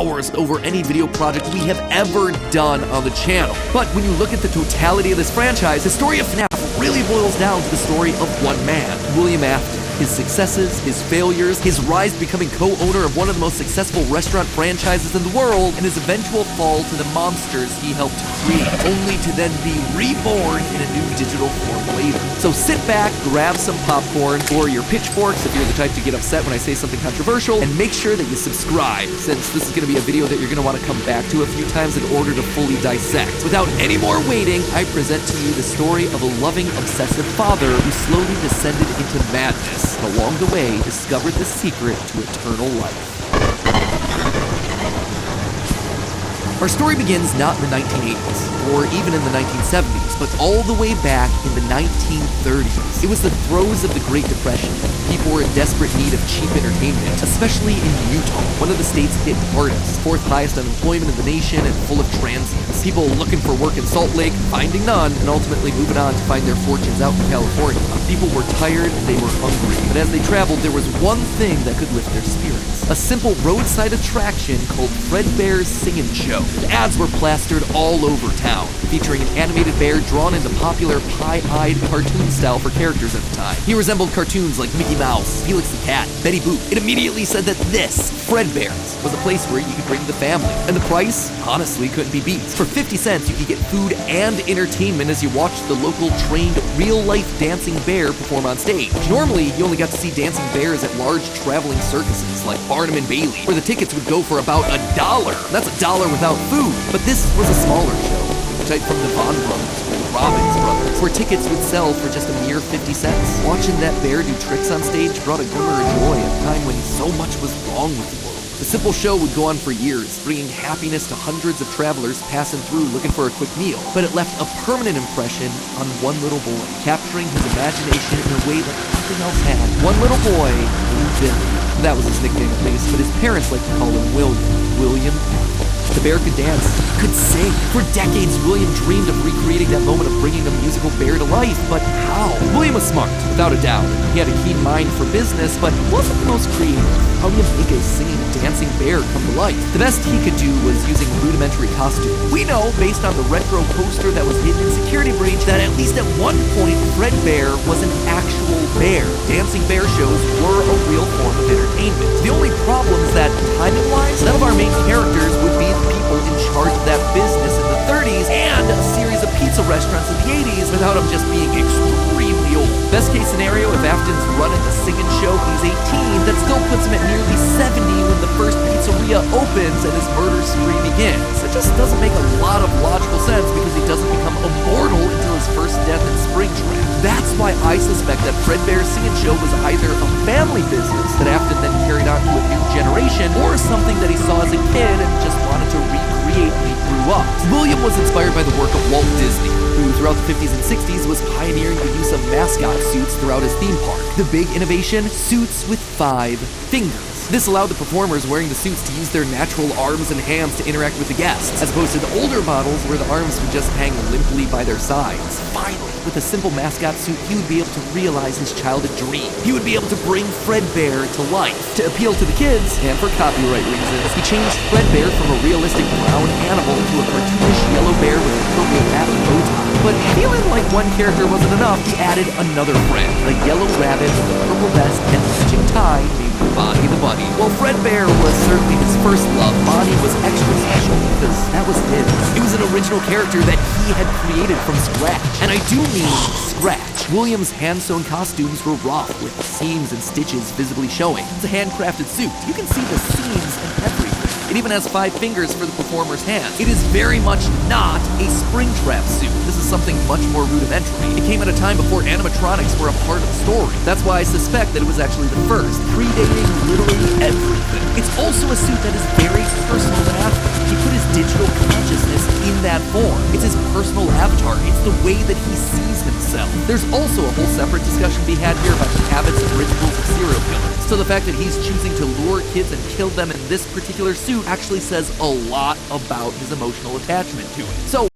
hours over any video project we have ever done on the channel. But when you look at the totality of this franchise, the story of FNAF really boils down to the story of one man, William Afton. His successes, his failures, his rise to becoming co-owner of one of the most successful restaurant franchises in the world, and his eventual fall to the monsters he helped create, only to then be reborn in a new digital form later. So sit back, grab some popcorn, or your pitchforks if you're the type to get upset when I say something controversial, and make sure that you subscribe, since this is going to be a video that you're going to want to come back to a few times in order to fully dissect. Without any more waiting, I present to you the story of a loving, obsessive father who slowly descended into madness, and along the way discovered the secret to eternal life. Our story begins not in the 1980s, or even in the 1970s, but all the way back in the 1930s. It was the throes of the Great Depression. People were in desperate need of cheap entertainment, especially in Utah, one of the states hit hardest, fourth highest unemployment in the nation and full of transients. People looking for work in Salt Lake, finding none, and ultimately moving on to find their fortunes out in California. People were tired and they were hungry, but as they traveled, there was one thing that could lift their spirits. A simple roadside attraction called Fredbear's Singin' Show. The ads were plastered all over town, featuring an animated bear drawn into popular pie-eyed cartoon style for characters at the time. He resembled cartoons like Mickey Mouse, Felix the Cat, Betty Boop. It immediately said that this, Fredbear's, was a place where you could bring the family. And the price, honestly, couldn't be beat. For 50 cents, you could get food and entertainment as you watched the local trained, real-life dancing bear perform on stage. Normally, you only got to see dancing bears at large traveling circuses like Barnum and Bailey, where the tickets would go for about $1. That's $1 without food. But this was a smaller show, the type from the Von Brothers or the Robbins Brothers, where tickets would sell for just a mere 50 cents. Watching that bear do tricks on stage brought a glimmer of joy at a time when so much was wrong with the world. The simple show would go on for years, bringing happiness to hundreds of travelers passing through looking for a quick meal. But it left a permanent impression on one little boy, capturing his imagination in a way that nothing else had. One little boy named Billy. That was his nickname at least, but his parents liked to call him William. The bear could dance, could sing. For decades, William dreamed of recreating that moment of bringing a musical bear to life, but how? William was smart, without a doubt. He had a keen mind for business, but he wasn't the most creative. How do you make a singing, dancing bear come to life? The best he could do was using rudimentary costumes. We know, based on the retro poster that was hidden in security breach, that at least at one point, Fredbear was an actual bear. Dancing bear shows were a real form of entertainment. The only problem is that, timing-wise, none of our main characters would be the people in charge of that business in the 30s and a series of pizza restaurants in the 80s without them just being extremely old. Best case scenario, if Afton's running the singing show when he's 18, that still puts him at nearly 70 when the first pizzeria opens and his murder spree begins. It just doesn't make a lot of logical sense because he doesn't become immortal until his first death in Springtrap. That's why I suspect that Fredbear's Singing Show was either a family business that Afton then carried on to a new generation, or something that he saw as a kid and just wanted to recreate when he grew up. William was inspired by the work of Walt Disney, who throughout the 50s and 60s was pioneering the use of mascot suits throughout his theme park. The big innovation? Suits with 5 fingers. This allowed the performers wearing the suits to use their natural arms and hands to interact with the guests, as opposed to the older models where the arms would just hang limply by their sides. Finally, with a simple mascot suit, he would be able to realize his childhood dream. He would be able to bring Fredbear to life. To appeal to the kids, and for copyright reasons, he changed Fredbear from a realistic brown animal to a cartoonish yellow bear with a purple hat and bow tie. But feeling like one character wasn't enough, he added another friend, a yellow rabbit with a purple vest and matching tie named Bonnie the Bunny. While Fredbear was certainly his first love, Bonnie was extra special because that was his. It was an original character that he had created from scratch. And I do mean scratch. William's hand-sewn costumes were rough, with seams and stitches visibly showing. It's a handcrafted suit. You can see the seams and everything. It even has 5 fingers for the performer's hands. It is very much not a Springtrap suit. This is something much more rudimentary. It came at a time before animatronics were a part of the story. That's why I suspect that it was actually the first, predating literally everything. It's also a suit that is very personal to Afton. He put his digital consciousness in that form. It's his personal avatar. It's the way that he sees himself. There's also a whole separate discussion to be had here about the habits and rituals of serial killers. So the fact that he's choosing to lure kids and kill them in this particular suit actually says a lot about his emotional attachment to it. So